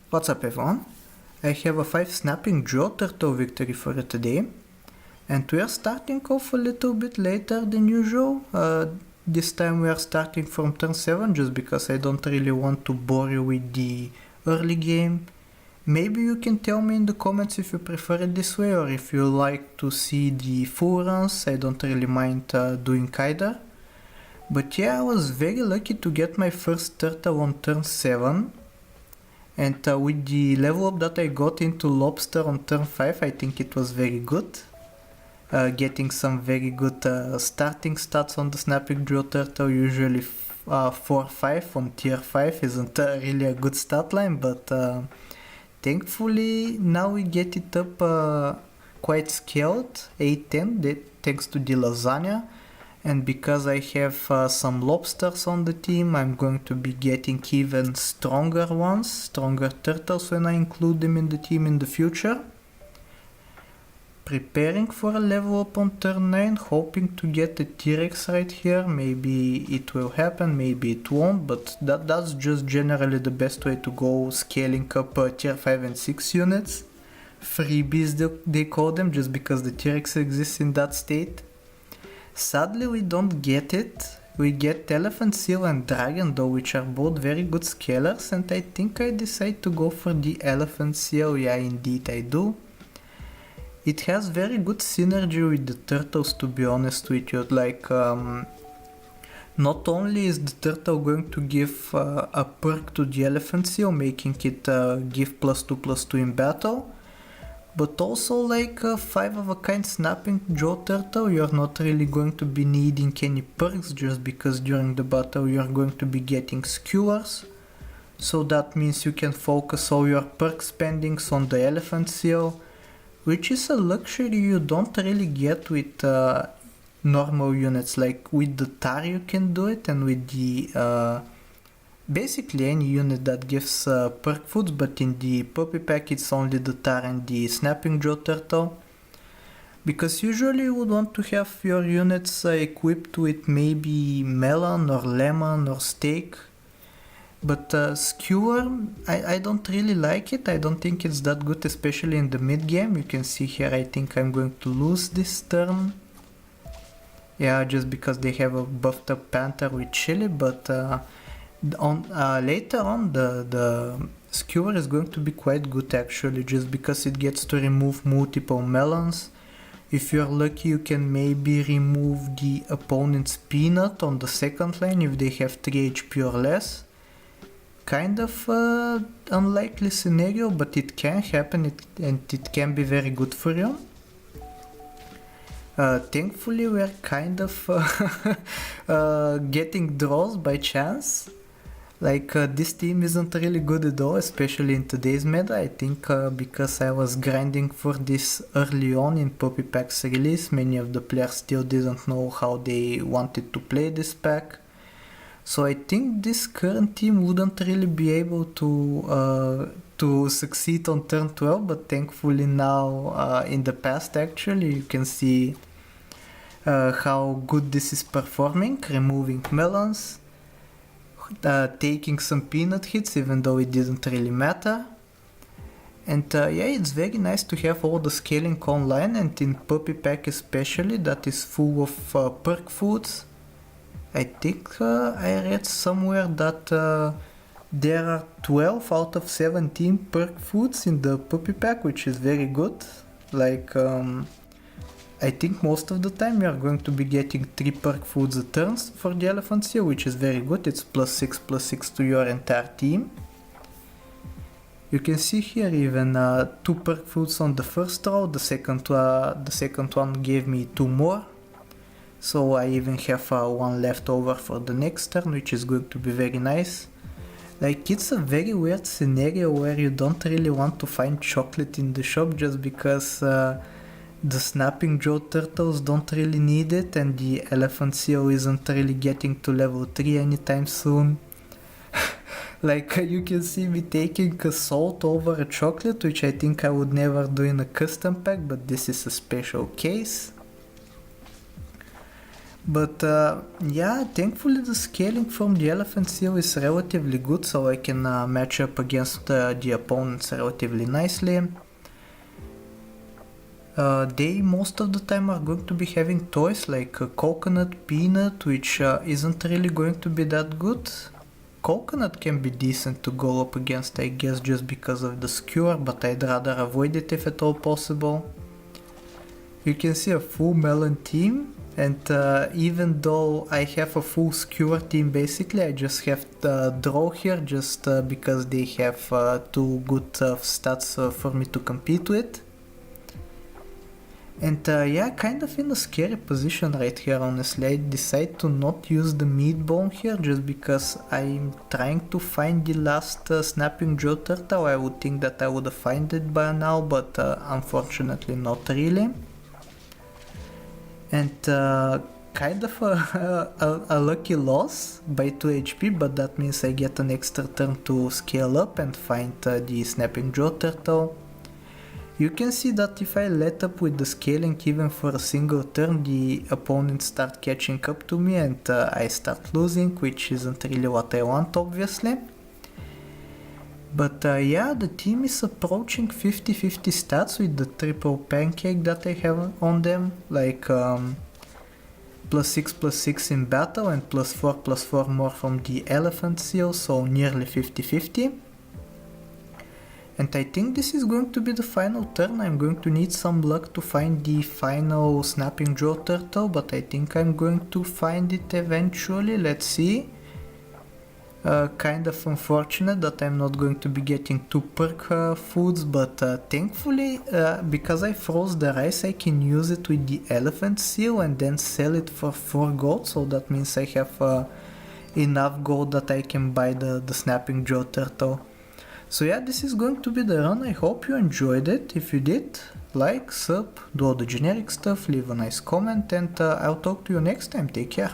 What's up everyone? I have a 5 snapping jaw turtle victory for today, and we are starting off a little bit later than usual. This time we are starting from turn 7 just because I don't really want to bore you with the early game. Maybe you can tell me in the comments if you prefer it this way or if you like to see the full runs. I don't really mind doing either. But yeah, I was very lucky to get my first turtle on turn 7. And with the level up that I got into Lobster on turn 5, I think it was very good. Getting some very good starting stats on the Snapping Jaw Turtle, usually 4-5 on tier 5 isn't really a good stat line, but thankfully now we get it up quite scaled, 8-10, thanks to the lasagna. And because I have some lobsters on the team, I'm going to be getting even stronger ones, stronger turtles when I include them in the team in the future. Preparing for a level up on turn 9, hoping to get a T-Rex right here. Maybe it will happen, maybe it won't, but that's just generally the best way to go, scaling up tier 5 and 6 units. Freebies they call them, just because the T-Rex exists in that state. Sadly we don't get it. We get Elephant Seal and Dragon though, which are both very good scalers, and I think I decide to go for the Elephant Seal. Yeah, indeed I do. It has very good synergy with the turtles, to be honest with you. Like, not only is the turtle going to give a perk to the Elephant Seal, making it give +2/+2 in battle, but also like a 5 of a kind snapping jaw turtle, you're not really going to be needing any perks just because during the battle you're going to be getting skewers. So that means you can focus all your perk spendings on the Elephant Seal, which is a luxury you don't really get with normal units. Like with the Tar you can do it, and with the basically any unit that gives perk foods, but in the puppy pack it's only the Tar and the Snapping Jaw Turtle. Because usually you would want to have your units equipped with maybe melon or lemon or steak. But skewer, I don't really like it. I don't think it's that good, especially in the mid game. You can see here I think I'm going to lose this turn. Yeah, just because they have a buffed up Panther with chili, but later on the skewer is going to be quite good actually, just because it gets to remove multiple melons. If you're lucky you can maybe remove the opponent's peanut on the second line if they have 3 HP or less. Kind of unlikely scenario, but it can happen, and it can be very good for you. Thankfully we're kind of getting draws by chance. Like this team isn't really good at all, especially in today's meta. I think because I was grinding for this early on in Puppy Pack's release, many of the players still didn't know how they wanted to play this pack. So I think this current team wouldn't really be able to succeed on turn 12, but thankfully now in the past actually you can see how good this is performing, removing melons. Taking some peanut hits even though it didn't really matter. And yeah, it's very nice to have all the scaling online, and in Puppy Pack especially, that is full of perk foods. I think I read somewhere that there are 12 out of 17 perk foods in the Puppy Pack, which is very good. Like I think most of the time you are going to be getting 3 perk foods a turn for the Elephant Seal, which is very good. It's +6/+6 to your entire team. You can see here even 2 perk foods on the first row. The second one gave me 2 more. So I even have 1 left over for the next turn, which is going to be very nice. Like, it's a very weird scenario where you don't really want to find chocolate in the shop just because the Snapping Jaw Turtles don't really need it, and the Elephant Seal isn't really getting to level 3 anytime soon. Like, you can see me taking a salt over a chocolate, which I think I would never do in a custom pack, but this is a special case. But yeah, thankfully the scaling from the elephant seal is relatively good, so I can match up against the opponents relatively nicely. They most of the time are going to be having toys like coconut, peanut, which isn't really going to be that good. Coconut can be decent to go up against, I guess, just because of the skewer, but I'd rather avoid it if at all possible. You can see a full melon team, and even though I have a full skewer team basically, I just have the draw here just because they have two good stats for me to compete with. And yeah, kind of in a scary position right here, honestly. I decide to not use the meat bone here just because I'm trying to find the last snapping jaw turtle. I would think that I would have found it by now, but unfortunately not really. And kind of a lucky loss by 2 HP, but that means I get an extra turn to scale up and find the snapping jaw turtle. You can see that if I let up with the scaling even for a single turn, the opponents start catching up to me and I start losing, which isn't really what I want, obviously. But yeah, the team is approaching 50-50 stats with the triple pancake that I have on them, like +6/+6 in battle and +4/+4 more from the elephant seal, so nearly 50-50. And I think this is going to be the final turn. I'm going to need some luck to find the final snapping jaw turtle, but I think I'm going to find it eventually. Let's see. Kind of unfortunate that I'm not going to be getting 2 perk foods, but thankfully, because I froze the rice, I can use it with the elephant seal and then sell it for 4 gold, so that means I have enough gold that I can buy the snapping jaw turtle. So yeah, this is going to be the run. I hope you enjoyed it. If you did, like, sub, do all the generic stuff, leave a nice comment, and I'll talk to you next time. Take care.